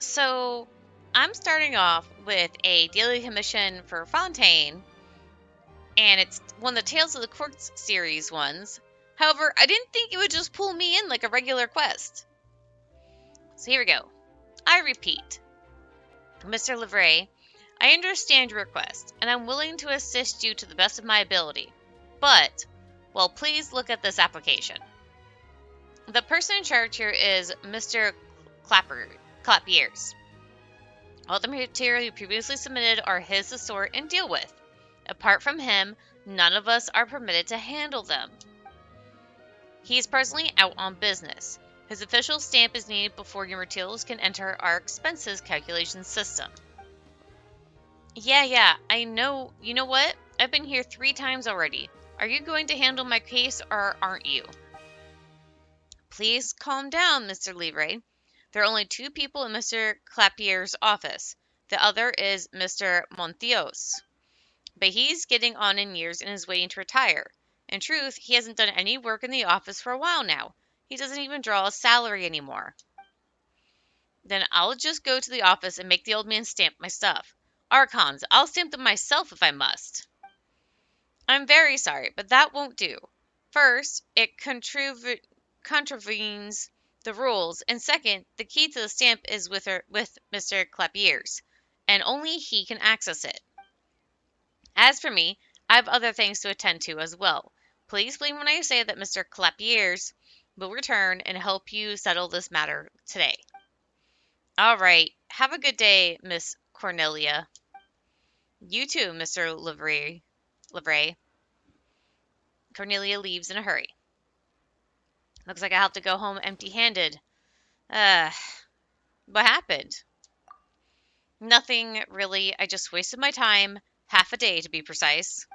So, I'm starting off with a daily commission for Fontaine, and it's one of the Tales of the Courts series ones. However, I didn't think it would just pull me in like a regular quest. So here we go. I repeat, Mr. Livray, I understand your request, and I'm willing to assist you to the best of my ability. But, well, please look at this application. The person in charge here is Mr. Clapiers. All the material you previously submitted are his to sort and deal with. Apart from him, none of us are permitted to handle them. He is presently out on business. His official stamp is needed before your materials can enter our expenses calculation system. Yeah, I know. You know what? I've been here 3 times already. Are you going to handle my case or aren't you? Please calm down, Mr. Livre. There are only 2 people in Mr. Clapier's office. The other is Mr. Montios. But he's getting on in years and is waiting to retire. In truth, he hasn't done any work in the office for a while now. He doesn't even draw a salary anymore. Then I'll just go to the office and make the old man stamp my stuff. Archons, I'll stamp them myself if I must. I'm very sorry, but that won't do. First, it contravenes the rules, and second, the key to the stamp is with Mr. Clapiers, and only he can access it. As for me, I have other things to attend to as well. Please believe when I say that Mr. Clapiers will return and help you settle this matter today. All right. Have a good day, Miss Cornelia. You too, Mr. Livray. Cornelia leaves in a hurry. Looks like I have to go home empty-handed. What happened? Nothing, really. I just wasted my time. Half a day, to be precise.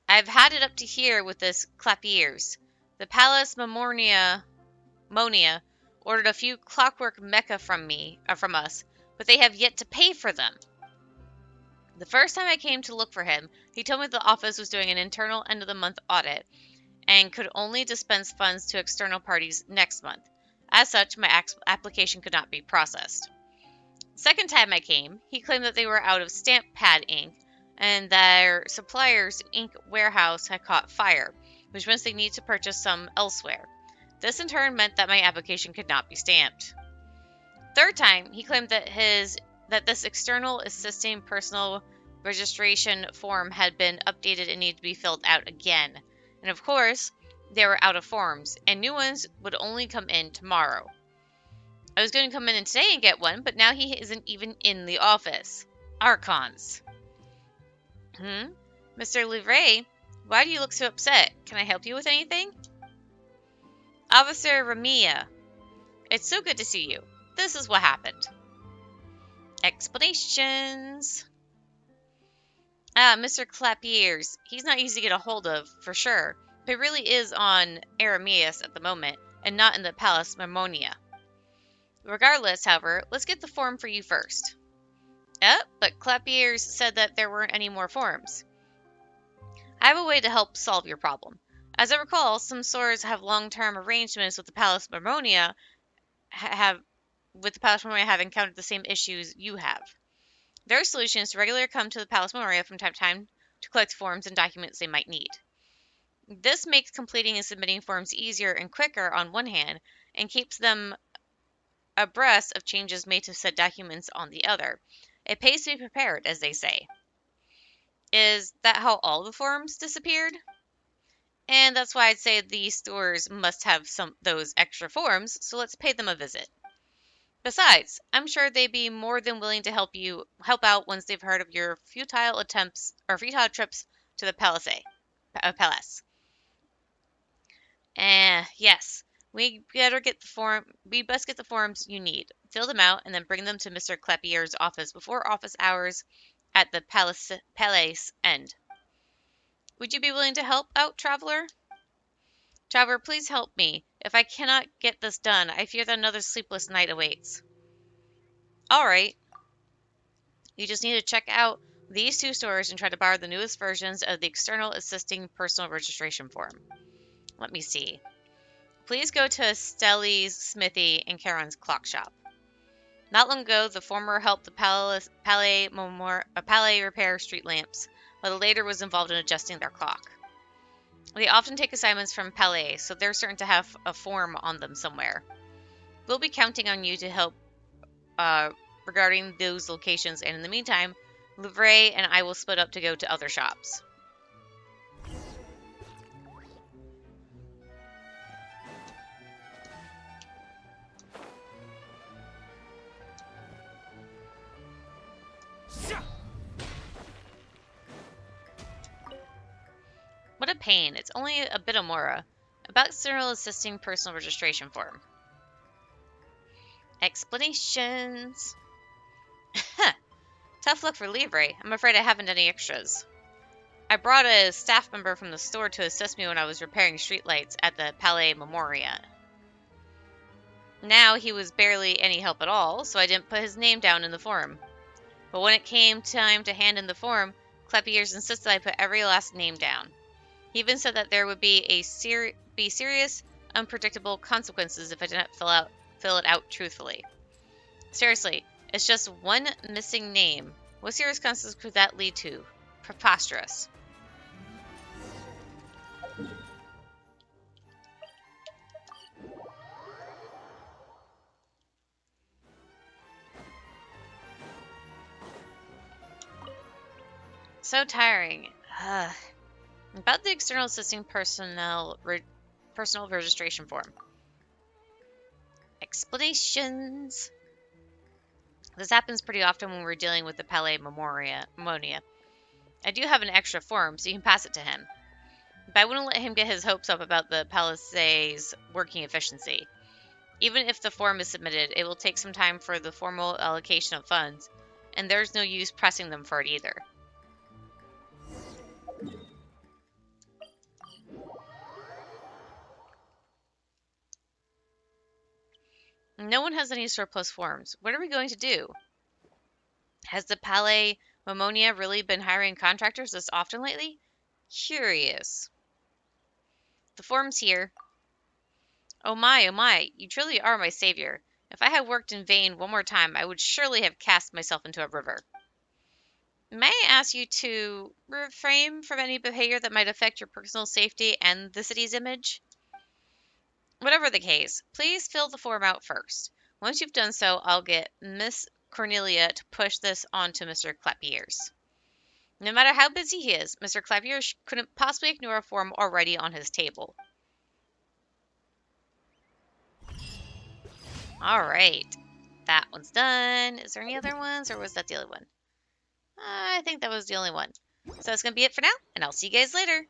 I've had it up to here with this Clapiers. The Palace Monia ordered a few clockwork mecha from us, but they have yet to pay for them. The first time I came to look for him, he told me the office was doing an internal end-of-the-month audit and could only dispense funds to external parties next month. As such, my application could not be processed. The second time I came, he claimed that they were out of stamp pad ink and their supplier's ink warehouse had caught fire, which meant they need to purchase some elsewhere. This in turn meant that my application could not be stamped. Third time, he claimed that this external assisting personal registration form had been updated and needed to be filled out again. And of course, they were out of forms, and new ones would only come in tomorrow. I was going to come in today and get one, but now he isn't even in the office. Archons. Mr. Livray, why do you look so upset? Can I help you with anything? Officer Ramia, it's so good to see you. This is what happened. Explanations. Mr. Clapiers. He's not easy to get a hold of, for sure, but he really is on Arameus at the moment, and not in the Palace Marmonia. Regardless, however, let's get the form for you first. But Clapiers said that there weren't any more forms. I have a way to help solve your problem. As I recall, some stores have long-term arrangements with the Palace Marmonia have encountered the same issues you have. Their solution is to regularly come to the Palace Marmonia from time to time to collect forms and documents they might need. This makes completing and submitting forms easier and quicker on one hand, and keeps them abreast of changes made to said documents on the other. It pays to be prepared, as they say. Is that how all the forms disappeared? And that's why I'd say these stores must have those extra forms, so let's pay them a visit. Besides, I'm sure they'd be more than willing to help out once they've heard of your futile trips to the palace. Yes. We best get the forms you need, fill them out, and then bring them to Mr. Clapier's office before office hours at the palace end. Would you be willing to help out, Traveler? Traveler, please help me. If I cannot get this done, I fear that another sleepless night awaits. Alright. You just need to check out these 2 stores and try to borrow the newest versions of the external assisting personal registration form. Let me see. Please go to Stelli's Smithy and Charon's Clock Shop. Not long ago, the former helped the Palais repair street lamps, while the later was involved in adjusting their clock. They often take assignments from Palais, so they're certain to have a form on them somewhere. We'll be counting on you to help regarding those locations, and in the meantime, Livray and I will split up to go to other shops. What a pain. It's only a bit of Mora. About serial assisting personal registration form. Explanations. Tough luck for Livre. I'm afraid I haven't any extras. I brought a staff member from the store to assist me when I was repairing streetlights at the Palais Memoria. Now he was barely any help at all, so I didn't put his name down in the form. But when it came time to hand in the form, Clepier's insisted I put every last name down. He even said that there would be serious, unpredictable consequences if I didn't fill it out truthfully. Seriously, it's just one missing name. What serious consequences could that lead to? Preposterous. So tiring. Ugh. About the external assisting personal registration form. Explanations. This happens pretty often when we're dealing with the Palais Memoria. I do have an extra form, so you can pass it to him. But I wouldn't let him get his hopes up about the Palisades' working efficiency. Even if the form is submitted, it will take some time for the formal allocation of funds, and there's no use pressing them for it either. No one has any surplus forms. What are we going to do? Has the Palais Mimonia really been hiring contractors this often lately? Curious. The form's here. Oh my, you truly are my savior. If I had worked in vain one more time, I would surely have cast myself into a river. May I ask you to refrain from any behavior that might affect your personal safety and the city's image? Whatever the case, please fill the form out first. Once you've done so, I'll get Miss Cornelia to push this on to Mr. Clapiers. No matter how busy he is, Mr. Clapiers couldn't possibly ignore a form already on his table. Alright, that one's done. Is there any other ones, or was that the only one? I think that was the only one. So that's going to be it for now, and I'll see you guys later.